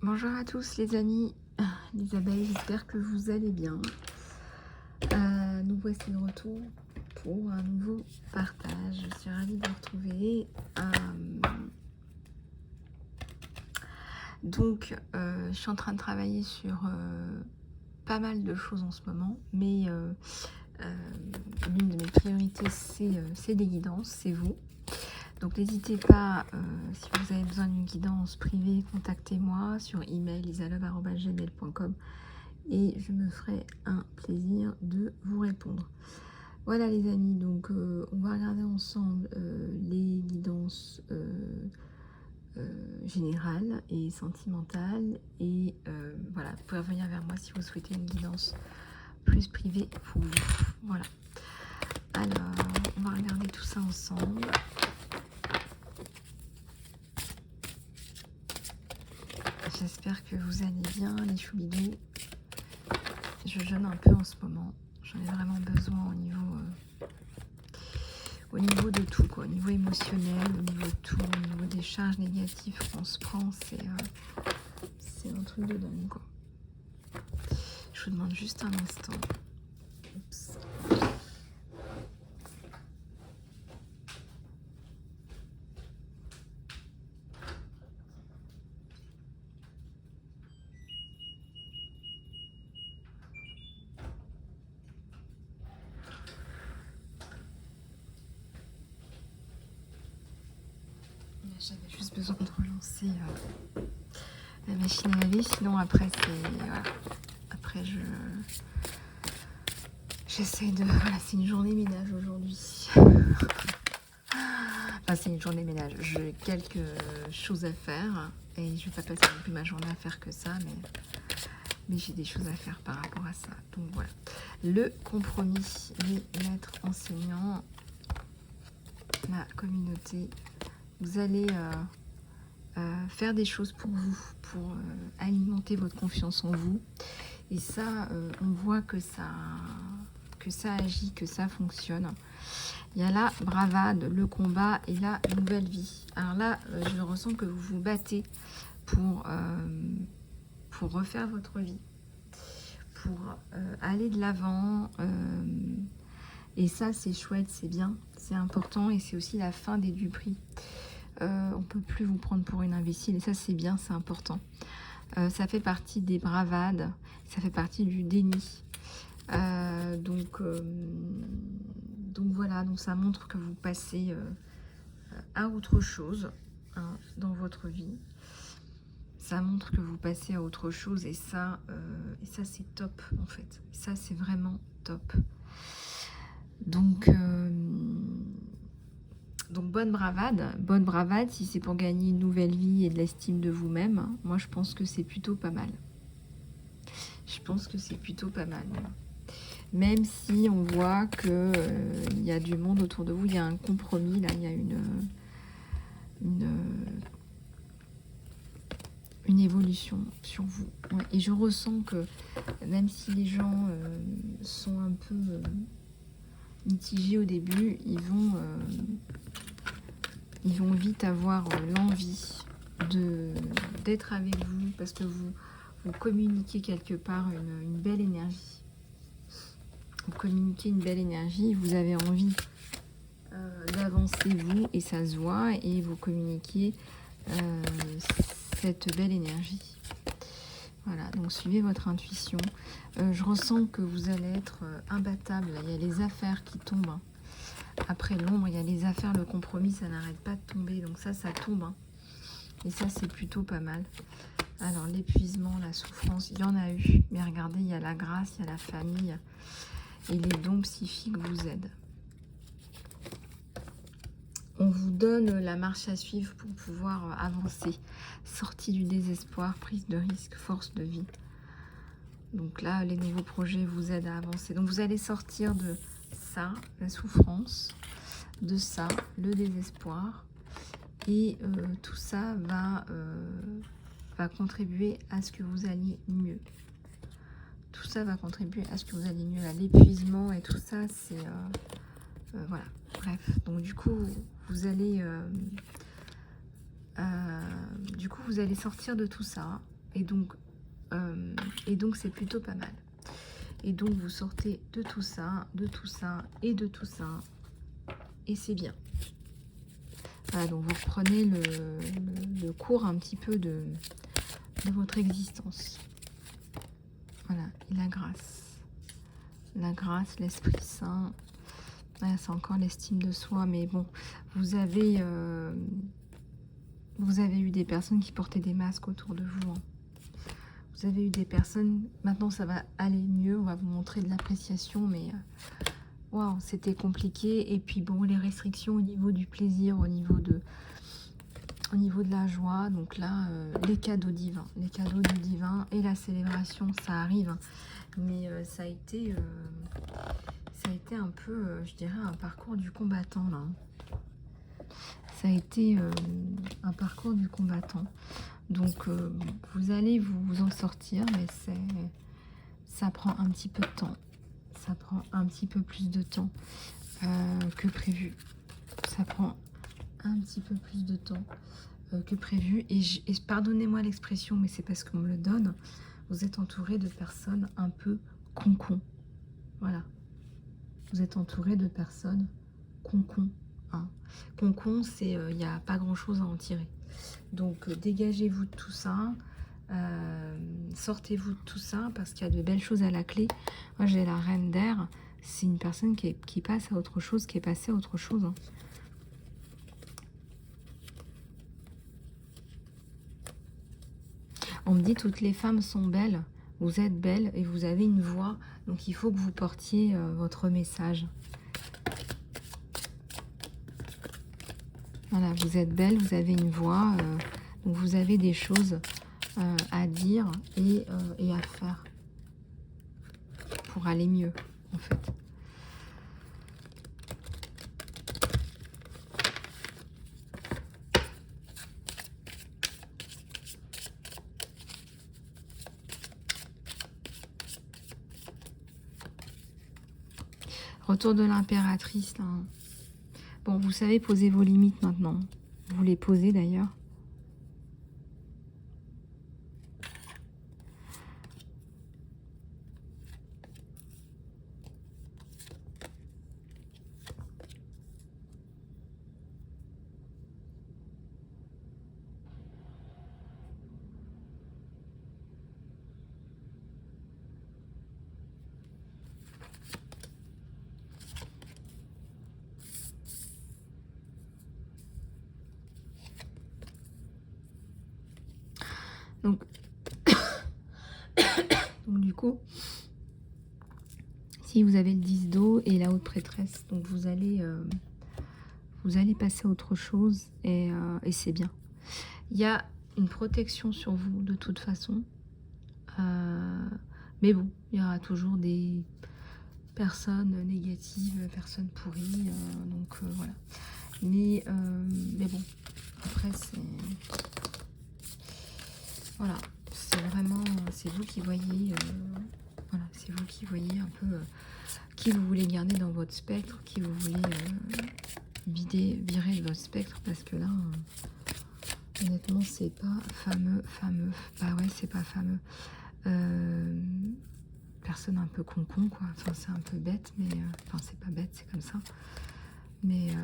Bonjour à tous les amis, les abeilles, j'espère que vous allez bien. Nous voici de retour pour un nouveau partage. Je suis ravie de vous retrouver. Je suis en train de travailler sur pas mal de choses en ce moment, mais l'une de mes priorités, c'est des guidances, c'est vous. Donc n'hésitez pas, si vous avez besoin d'une guidance privée, contactez-moi sur email isalove@gmail.com et je me ferai un plaisir de vous répondre. Voilà les amis, donc on va regarder ensemble les guidances générales et sentimentales. Et voilà, vous pouvez revenir vers moi si vous souhaitez une guidance plus privée pour vous. Voilà. Alors, on va regarder tout ça ensemble. J'espère que vous allez bien, les choubidous. Je jeûne un peu en ce moment. J'en ai vraiment besoin au niveau de tout, quoi. Au niveau émotionnel, au niveau de tout, au niveau des charges négatives qu'on se prend. C'est un truc de dingue, quoi. Je vous demande juste un instant. Oups. J'avais juste besoin de relancer la machine à laver, sinon après voilà. Après j'essaie de... Voilà, c'est une journée ménage aujourd'hui. Enfin, c'est une journée ménage. J'ai quelques choses à faire et je vais pas passer non plus ma journée à faire que ça, mais j'ai des choses à faire par rapport à ça. Donc voilà. Le compromis, les maîtres enseignants, ma communauté. Vous allez faire des choses pour vous, pour alimenter votre confiance en vous. Et ça, on voit que ça agit, que ça fonctionne. Il y a la bravade, le combat et la nouvelle vie. Alors là, je ressens que vous vous battez pour refaire votre vie, pour aller de l'avant. Et ça, c'est chouette, c'est bien, c'est important. Et c'est aussi la fin des duperies. On ne peut plus vous prendre pour une imbécile. Et ça, c'est bien, c'est important. Ça fait partie des bravades, ça fait partie du déni. Donc voilà, donc ça montre que vous passez à autre chose, hein, dans votre vie. Ça montre que vous passez à autre chose et ça c'est top en fait. Ça c'est vraiment top. Donc bonne bravade si c'est pour gagner une nouvelle vie et de l'estime de vous-même. Moi je pense que c'est plutôt pas mal. Je pense que c'est plutôt pas mal. Même si on voit que il y a du monde autour de vous, il y a un compromis, là, il y a une évolution sur vous. Ouais, et je ressens que même si les gens sont un peu mitigés au début, ils vont vite avoir l'envie d'être avec vous parce que vous communiquez quelque part une belle énergie. Vous communiquez une belle énergie, vous avez envie d'avancer vous et ça se voit et vous communiquez cette belle énergie. Voilà, donc suivez votre intuition. Je ressens que vous allez être imbattable. Il y a les affaires qui tombent. Hein. Après l'ombre, il y a les affaires, le compromis, ça n'arrête pas de tomber. Donc ça tombe. Hein. Et ça, c'est plutôt pas mal. Alors, l'épuisement, la souffrance, il y en a eu. Mais regardez, il y a la grâce, il y a la famille. Et les dons psychiques vous aident. On vous donne la marche à suivre pour pouvoir avancer. Sortie du désespoir, prise de risque, force de vie. Donc là, les nouveaux projets vous aident à avancer. Donc vous allez sortir de ça, la souffrance, de ça, le désespoir. Et tout ça va contribuer à ce que vous alliez mieux. Tout ça va contribuer à ce que vous alliez mieux. L'épuisement et tout ça, c'est... voilà, bref. Donc du coup, vous allez sortir de tout ça. et donc c'est plutôt pas mal. Et donc vous sortez de tout ça, de tout ça et de tout ça, et c'est bien. Voilà, donc vous prenez le cours un petit peu de votre existence. Voilà, et la grâce. La grâce, l'Esprit Saint. Voilà, c'est encore l'estime de soi, mais bon, vous avez eu des personnes qui portaient des masques autour de vous. Hein. Vous avez eu des personnes, maintenant ça va aller mieux, on va vous montrer de l'appréciation, mais waouh, c'était compliqué. Et puis bon, les restrictions au niveau du plaisir, au niveau de la joie, donc là, les cadeaux divins, les cadeaux du divin et la célébration, ça arrive. Hein. Mais ça a été un peu, je dirais, un parcours du combattant, là. Ça a été un parcours du combattant. Donc, vous allez vous en sortir, mais ça prend un petit peu de temps. Ça prend un petit peu plus de temps que prévu. Ça prend un petit peu plus de temps que prévu. Et pardonnez-moi l'expression, mais c'est parce qu'on me le donne. Vous êtes entouré de personnes un peu concon. Voilà. Vous êtes entouré de personnes concon. Hein. Concon, c'est il n'y a pas grand-chose à en tirer. Donc, dégagez-vous de tout ça. Sortez-vous de tout ça parce qu'il y a de belles choses à la clé. Moi, j'ai la reine d'air. C'est une personne qui passe à autre chose, qui est passée à autre chose. Hein. On me dit toutes les femmes sont belles. Vous êtes belle et vous avez une voix. Donc, il faut que vous portiez votre message. Voilà, vous êtes belle, vous avez une voix. Donc, vous avez des choses à dire et à faire pour aller mieux, en fait. Retour de l'impératrice. Hein. Bon, vous savez poser vos limites maintenant. Vous les posez d'ailleurs. Donc du coup, si vous avez le 10 d'eau et la haute prêtresse, donc vous allez passer à autre chose et c'est bien. Il y a une protection sur vous de toute façon. Mais bon, il y aura toujours des personnes négatives, personnes pourries. Donc voilà. Mais bon, après c'est... Voilà, c'est vraiment... C'est vous qui voyez... voilà, c'est vous qui voyez un peu qui vous voulez garder dans votre spectre, qui vous voulez virer de votre spectre, parce que là... honnêtement, c'est pas fameux. Bah ouais, c'est pas fameux. Personne un peu concon, quoi. Enfin, c'est un peu bête, mais... Enfin, c'est pas bête, c'est comme ça. Mais...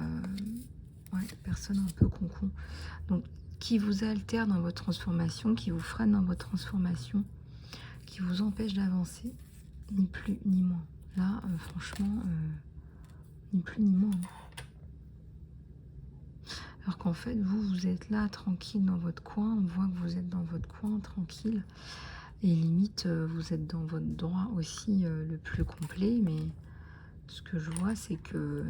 ouais, personne un peu concon. Donc, qui vous altère dans votre transformation, qui vous freine dans votre transformation, qui vous empêche d'avancer, ni plus ni moins. Là, franchement, ni plus ni moins. Alors qu'en fait, vous êtes là, tranquille, dans votre coin. On voit que vous êtes dans votre coin, tranquille. Et limite, vous êtes dans votre droit aussi le plus complet. Mais ce que je vois, c'est que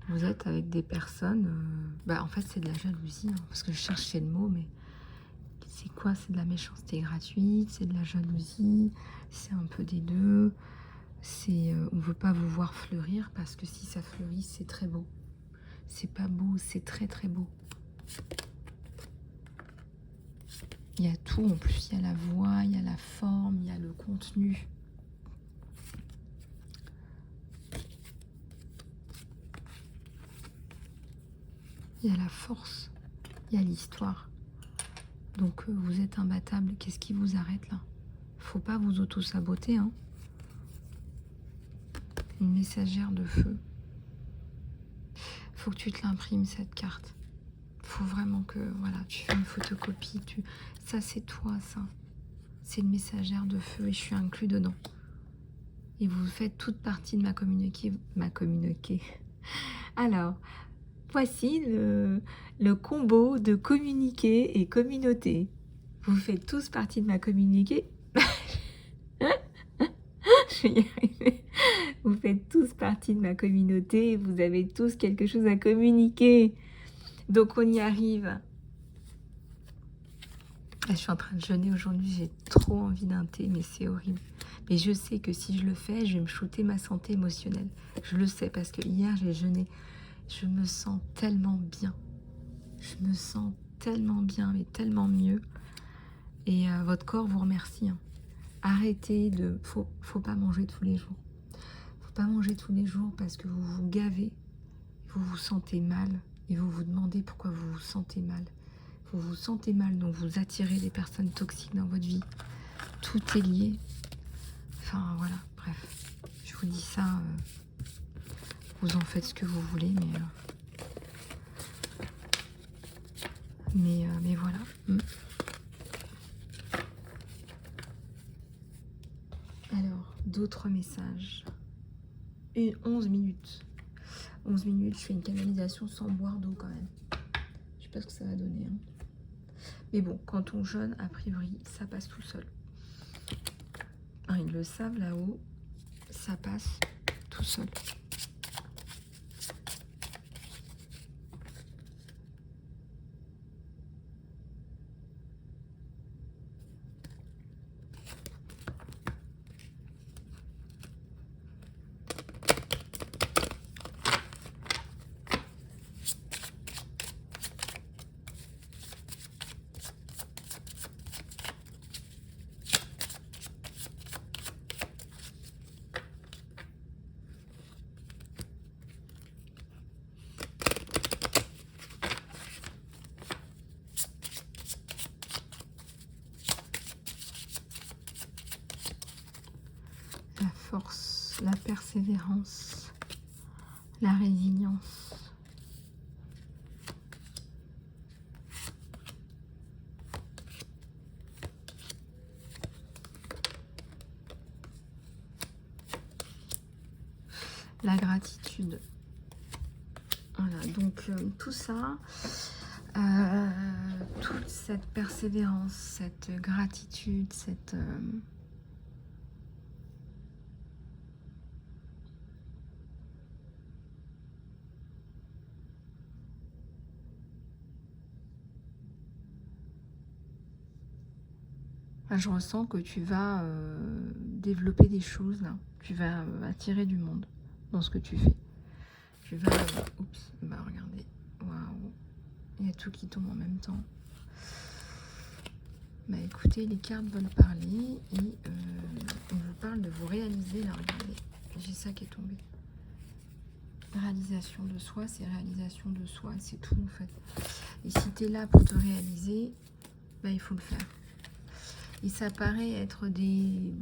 vous êtes avec des personnes... bah, en fait, c'est de la jalousie. Hein, parce que je cherchais le mot, mais... C'est quoi? C'est de la méchanceté gratuite, c'est de la jalousie, c'est un peu des deux. C'est on veut pas vous voir fleurir parce que si ça fleurit, c'est très beau. C'est pas beau, c'est très très beau. Il y a tout en plus, il y a la voix, il y a la forme, il y a le contenu. Il y a la force, il y a l'histoire. Donc vous êtes imbattable. Qu'est-ce qui vous arrête là? Faut pas vous auto-saboter, hein. Une messagère de feu. Faut que tu te l'imprimes cette carte. Faut vraiment que, voilà, tu fais une photocopie. Ça c'est toi, ça. C'est une messagère de feu et je suis inclus dedans. Et vous faites toute partie de ma communauté. Alors, voici le combo de communiquer et communauté. Vous faites tous partie de ma communauté. Je vais y arriver. Vous faites tous partie de ma communauté. Vous avez tous quelque chose à communiquer. Donc on y arrive. Je suis en train de jeûner aujourd'hui. J'ai trop envie d'un thé, mais c'est horrible. Mais je sais que si je le fais, je vais me shooter ma santé émotionnelle. Je le sais parce que hier j'ai jeûné. Je me sens tellement bien. Je me sens tellement bien, mais tellement mieux. Et votre corps vous remercie. Hein. Arrêtez de... Faut pas manger tous les jours. Faut pas manger tous les jours parce que vous vous gavez. Vous vous sentez mal. Et vous vous demandez pourquoi vous vous sentez mal. Vous vous sentez mal, donc vous attirez des personnes toxiques dans votre vie. Tout est lié. Enfin, voilà, bref. Je vous dis ça. Vous en faites ce que vous voulez, mais voilà. Alors, d'autres messages. 11 minutes. 11 minutes, je fais une canalisation sans boire d'eau quand même. Je sais pas ce que ça va donner. Hein. Mais bon, quand on jeûne, a priori, ça passe tout seul. Hein, ils le savent là-haut, ça passe tout seul. La force, la persévérance, la résilience. La gratitude. Voilà, donc tout ça, toute cette persévérance, cette gratitude, cette... je ressens que tu vas développer des choses là. Tu vas attirer du monde dans ce que tu fais. Tu vas... oups, bah regardez. Waouh. Il y a tout qui tombe en même temps. Bah écoutez, les cartes veulent parler et on vous parle de vous réaliser là. Regardez, j'ai ça qui est tombé. Réalisation de soi, c'est réalisation de soi. C'est tout en fait. Et si tu es là pour te réaliser, bah il faut le faire. Et ça paraît être des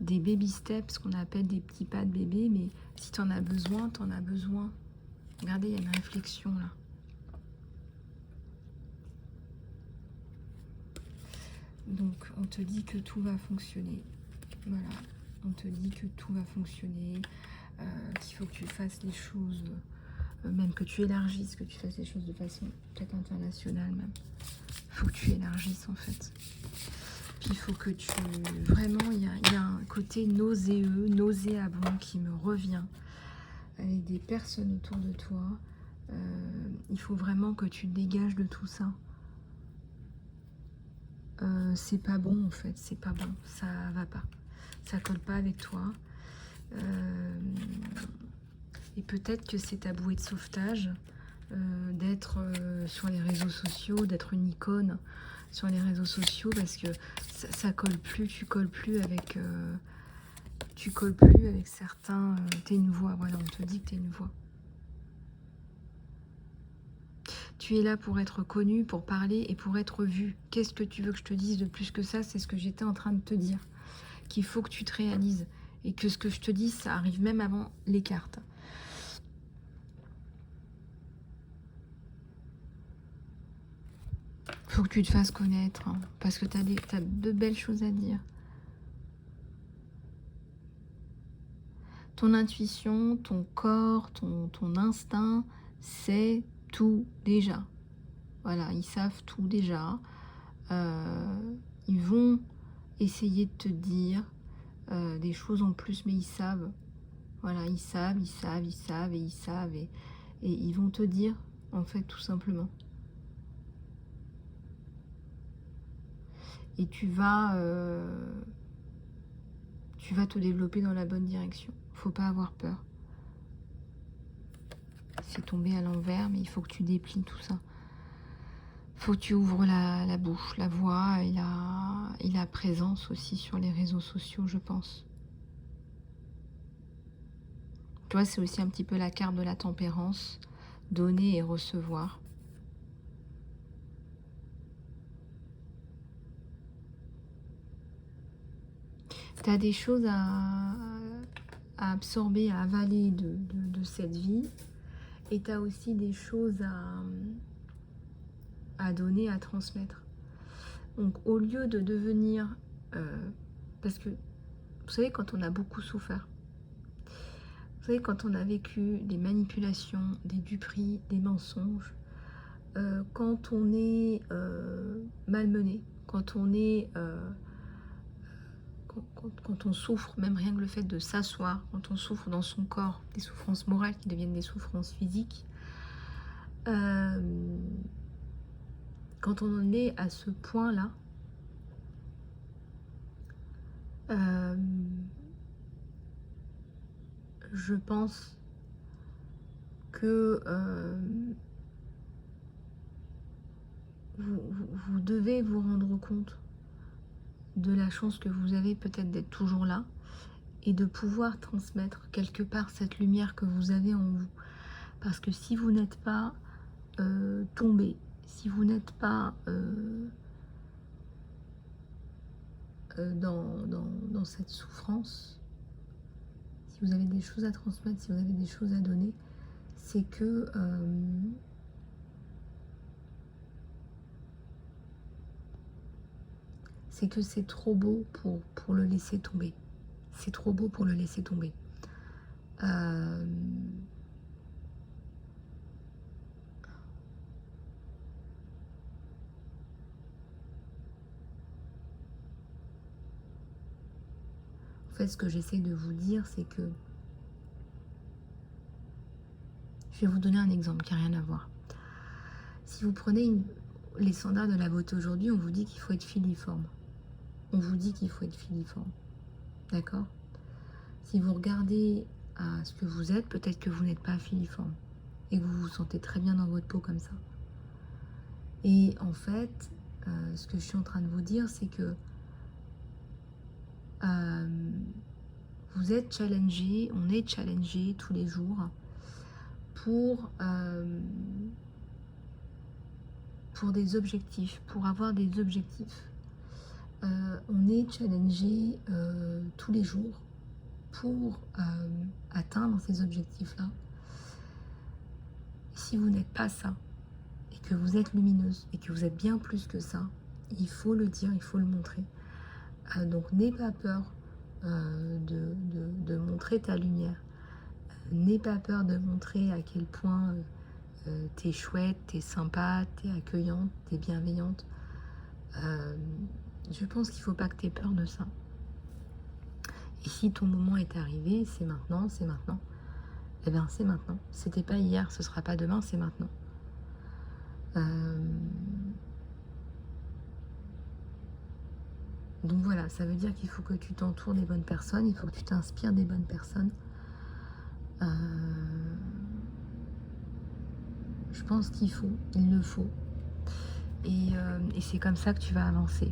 baby steps, ce qu'on appelle des petits pas de bébé, mais si tu en as besoin, tu en as besoin. Regardez, il y a une réflexion là. Donc, on te dit que tout va fonctionner. Voilà, on te dit que tout va fonctionner, qu'il faut que tu fasses les choses, même que tu élargisses, que tu fasses les choses de façon peut-être internationale même. Il faut que tu élargisses en fait. Il faut que tu... Vraiment, il y a un côté nauséeux, nauséabond qui me revient avec des personnes autour de toi. Il faut vraiment que tu te dégages de tout ça. C'est pas bon en fait, c'est pas bon, ça va pas. Ça colle pas avec toi. Et peut-être que c'est ta bouée de sauvetage d'être sur les réseaux sociaux, d'être une icône sur les réseaux sociaux parce que ça colle plus, tu colles plus avec certains. T'es une voix, voilà, on te dit que t'es une voix. Tu es là pour être connu, pour parler et pour être vu. Qu'est-ce que tu veux que je te dise de plus que ça? C'est ce que j'étais en train de te dire. Qu'il faut que tu te réalises. Et que ce que je te dis, ça arrive même avant les cartes. Faut que tu te fasses connaître. Hein, parce que tu as de belles choses à dire. Ton intuition, ton corps, ton instinct, c'est tout déjà. Voilà, ils savent tout déjà. Ils vont essayer de te dire des choses en plus, mais ils savent. Voilà, ils savent, ils savent, ils savent, et ils savent, et ils vont te dire, en fait, tout simplement. Et tu vas te développer dans la bonne direction. Faut pas avoir peur. C'est tombé à l'envers, mais il faut que tu déplies tout ça. Faut que tu ouvres la bouche, la voix et la présence aussi sur les réseaux sociaux, je pense. Tu vois, c'est aussi un petit peu la carte de la tempérance, donner et recevoir. Tu as des choses à absorber, à avaler de cette vie. Et tu as aussi des choses à donner, à transmettre. Donc au lieu de devenir... parce que, vous savez, quand on a beaucoup souffert, vous savez, quand on a vécu des manipulations, des duperies, des mensonges, quand on est malmené, quand on est... quand on souffre, même rien que le fait de s'asseoir, quand on souffre dans son corps, des souffrances morales qui deviennent des souffrances physiques, quand on en est à ce point-là, je pense que vous devez vous rendre compte de la chance que vous avez peut-être d'être toujours là et de pouvoir transmettre quelque part cette lumière que vous avez en vous. Parce que si vous n'êtes pas tombé, si vous n'êtes pas dans cette souffrance, si vous avez des choses à transmettre, si vous avez des choses à donner, c'est que c'est trop beau pour le laisser tomber. C'est trop beau pour le laisser tomber. En fait, ce que j'essaie de vous dire, c'est que... Je vais vous donner un exemple qui n'a rien à voir. Si vous prenez les standards de la beauté aujourd'hui, on vous dit qu'il faut être filiforme. On vous dit qu'il faut être filiforme. D'accord? Si vous regardez à ce que vous êtes, peut-être que vous n'êtes pas filiforme. Et que vous vous sentez très bien dans votre peau comme ça. Et en fait, ce que je suis en train de vous dire, c'est que vous êtes challengé, on est challengé tous les jours pour des objectifs, pour avoir des objectifs. On est challengé tous les jours pour atteindre ces objectifs-là. Si vous n'êtes pas ça, et que vous êtes lumineuse, et que vous êtes bien plus que ça, il faut le dire, il faut le montrer. Donc n'aie pas peur de montrer ta lumière. N'aie pas peur de montrer à quel point t'es chouette, t'es sympa, t'es accueillante, t'es bienveillante. Je pense qu'il ne faut pas que t'aies peur de ça. Et si ton moment est arrivé, c'est maintenant, c'est maintenant. Eh bien, c'est maintenant. C'était pas hier, ce sera pas demain, c'est maintenant. Donc voilà, ça veut dire qu'il faut que tu t'entoures des bonnes personnes, il faut que tu t'inspires des bonnes personnes. Je pense qu'il faut, il le faut. Et c'est comme ça que tu vas avancer.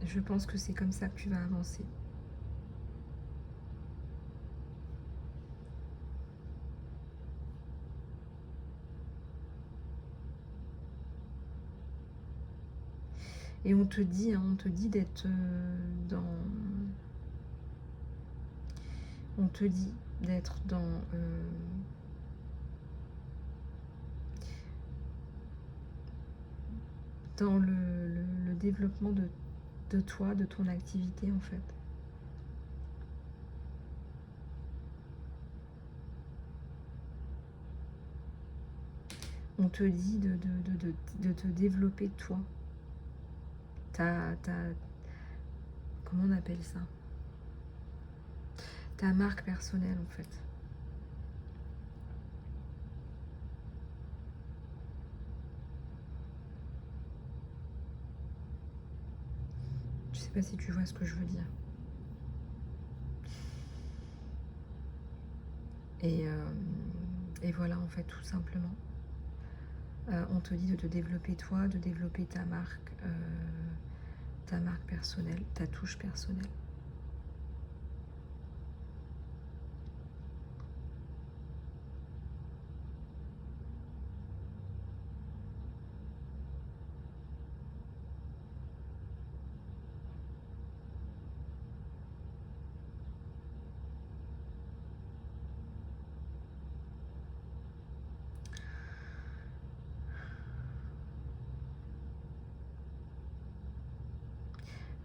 Je pense que c'est comme ça que tu vas avancer. Et on te dit d'être dans... On te dit d'être dans le développement de toi, de ton activité en fait. On te dit de te développer toi. Comment on appelle ça? Ta marque personnelle en fait. Je sais pas si tu vois ce que je veux dire. Et voilà en fait tout simplement. On te dit de te développer toi, de développer ta marque personnelle, ta touche personnelle.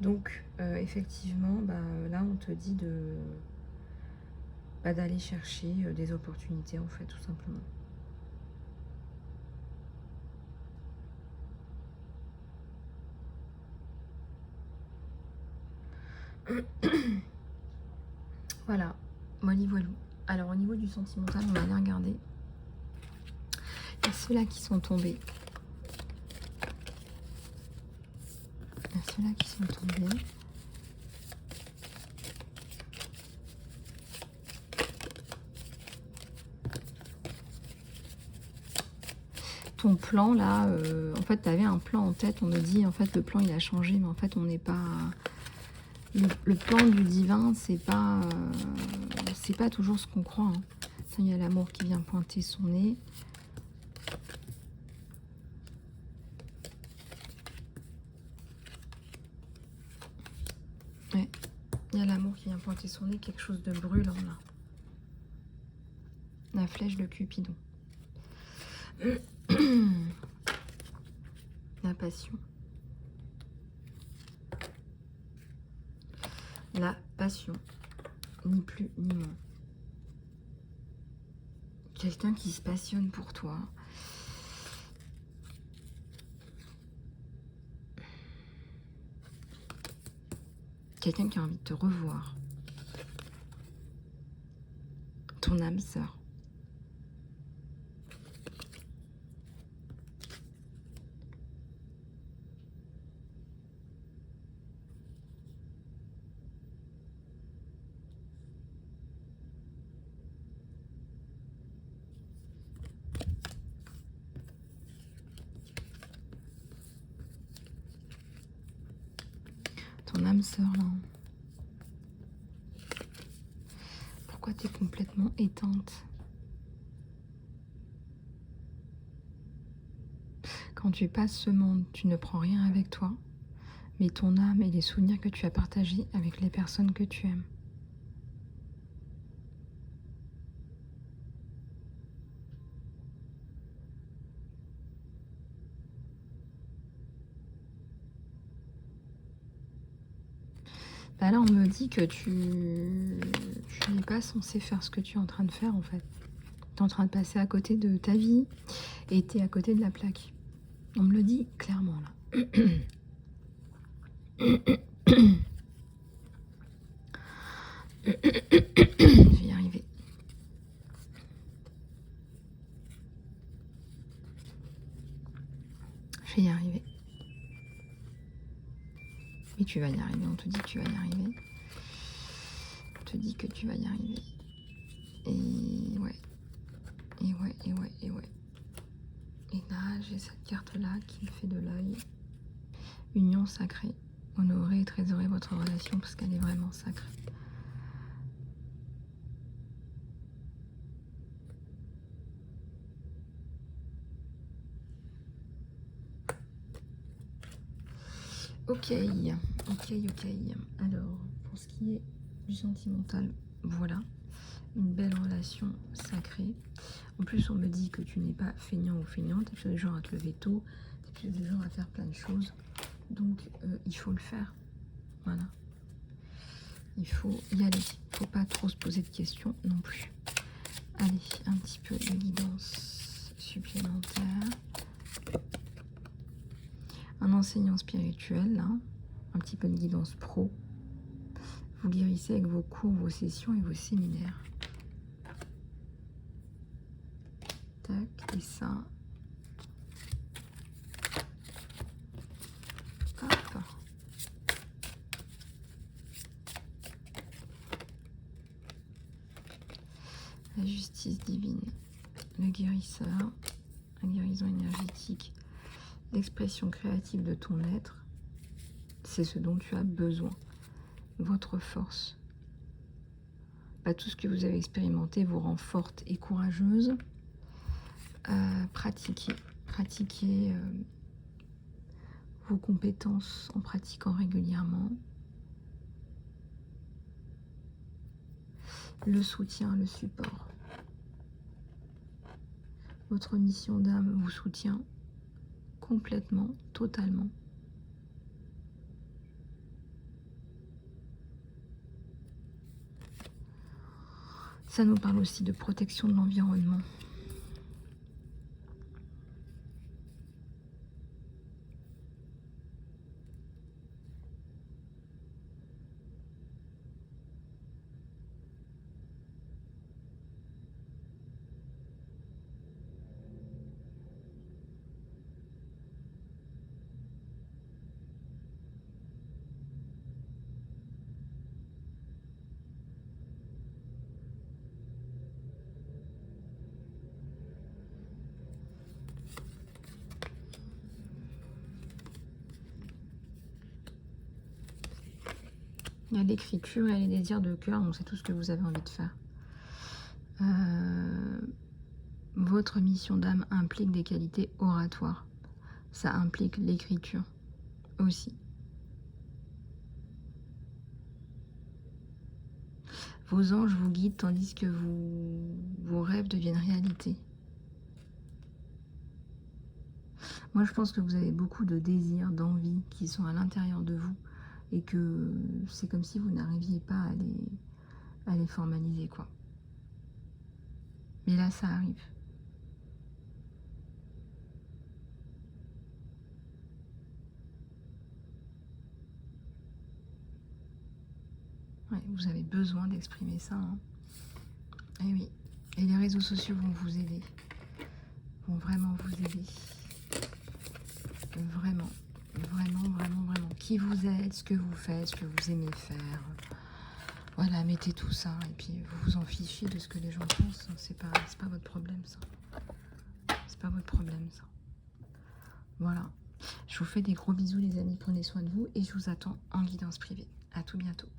Donc, effectivement, là, on te dit d'aller chercher des opportunités, en fait, tout simplement. Voilà, voilà. Alors, au niveau du sentimental, on va aller regarder. Il y a ceux-là qui sont tombés. Ton plan là, en fait tu avais un plan en tête, on me dit en fait le plan il a changé, mais en fait on n'est pas... Le plan du divin, c'est pas toujours ce qu'on croit. Hein. Il y a l'amour qui vient pointer son nez. Ouais, il y a l'amour qui vient pointer son nez, quelque chose de brûlant là. La flèche de Cupidon. La passion. La passion. Ni plus ni moins. Quelqu'un qui se passionne pour toi. Quelqu'un qui a envie de te revoir. Ton âme sœur. Ton âme sœur là. Pourquoi tu es complètement éteinte? Quand tu passes ce monde, tu ne prends rien avec toi, mais ton âme et les souvenirs que tu as partagés avec les personnes que tu aimes. Là, on me dit que tu n'es pas censé faire ce que tu es en train de faire, en fait. Tu es en train de passer à côté de ta vie et tu es à côté de la plaque. On me le dit clairement, là. Je vais y arriver. Je vais y arriver. Et tu vas y arriver, on te dit que tu vas y arriver. On te dit que tu vas y arriver. Et ouais. Et ouais, et ouais, et ouais. Et là, j'ai cette carte-là qui me fait de l'œil. Union sacrée. Honorez et trésorez votre relation parce qu'elle est vraiment sacrée. Ok. Alors, pour ce qui est du sentimental, voilà. Une belle relation sacrée. En plus, on me dit que tu n'es pas feignant ou feignante. Tu es plutôt du genre à te lever tôt. Tu es plutôt du genre à faire plein de choses. Donc, il faut le faire. Voilà. Il faut y aller. Il ne faut pas trop se poser de questions non plus. Allez, un petit peu de guidance supplémentaire. Un enseignant spirituel, là. Un petit peu de guidance pro. Vous guérissez avec vos cours, vos sessions et vos séminaires. Tac, et ça. Hop. La justice divine, le guérisseur, la guérison énergétique, l'expression créative de ton être, c'est ce dont tu as besoin, votre force. Tout ce que vous avez expérimenté vous rend forte et courageuse. Pratiquez vos compétences en pratiquant régulièrement. Le soutien, le support. Votre mission d'âme vous soutient complètement, totalement. Ça nous parle aussi de protection de l'environnement. Il y a l'écriture et les désirs de cœur, donc c'est tout ce que vous avez envie de faire. Votre mission d'âme implique des qualités oratoires. Ça implique l'écriture aussi. Vos anges vous guident tandis que vos rêves deviennent réalité. Moi, je pense que vous avez beaucoup de désirs, d'envies qui sont à l'intérieur de vous et que c'est comme si vous n'arriviez pas à les formaliser, quoi. Mais là, ça arrive. Ouais, vous avez besoin d'exprimer ça. Hein. Et oui. Et les réseaux sociaux vont vous aider. Vont vraiment vous aider. Vraiment. Vraiment. Qui vous êtes, ce que vous faites, ce que vous aimez faire. Voilà, mettez tout ça. Et puis, vous vous en fichez de ce que les gens pensent. C'est pas votre problème, ça. C'est pas votre problème, ça. Voilà. Je vous fais des gros bisous, les amis. Prenez soin de vous. Et je vous attends en guidance privée. À tout bientôt.